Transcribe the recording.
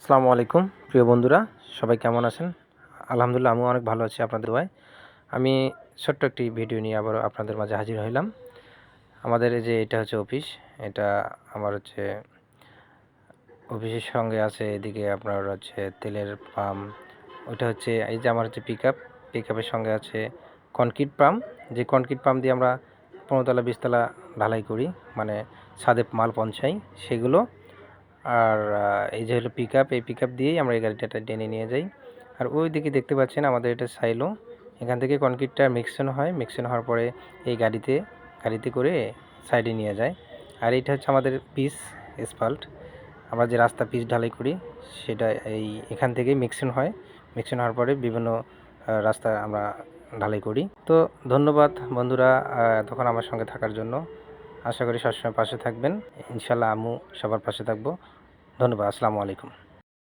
আসসালামু আলাইকুম প্রিয় বন্ধুরা, সবাই কেমন আছেন? আলহামদুলিল্লাহ, আমিও অনেক ভালো আছি আপনাদের দোয়ায়। আমি ছোট্ট একটি ভিডিও নিয়ে আবারও আপনাদের মাঝে হাজির হইলাম। আমাদের এই যে এটা হচ্ছে অফিস, এটা আমার হচ্ছে অফিসের সঙ্গে আছে এদিকে আপনার হচ্ছে তেলের পাম্প, ওইটা হচ্ছে এই যে আমার হচ্ছে পিকআপের সঙ্গে আছে কনক্রিট পাম্প, যে কনক্রিট পাম্প দিয়ে আমরা 15তলা 20তলা ঢালাই করি, মানে ছাদে মাল পৌঁছাই সেগুলো। আর এই যে হলো পিকআপ, এই পিকআপ দিয়েই আমরা এই গাড়িটা টেনে নিয়ে যাই। আর ওই দিকে দেখতে পাচ্ছেন আমাদের এটা সাইলো, এখান থেকে কনক্রিটটা মিক্সন হয়, মিক্সন হওয়ার পরে এই গাড়িতে করে সাইডে নিয়ে যায়। আর এটা হচ্ছে আমাদের পিচ অ্যাসফাল্ট, আমরা যে রাস্তা পিচ ঢালাই করি সেটা এখান থেকেই মিক্সন হয়, মিক্সন হওয়ার পরে বিভিন্ন রাস্তা আমরা ঢালাই করি। তো ধন্যবাদ বন্ধুরা তখন আমার সঙ্গে থাকার জন্য। আশা করি সবসময় পাশে থাকবেন। ইনশাল্লাহ আমিও সবার পাশে থাকবো। ধন্যবাদ। আসসালামু আলাইকুম।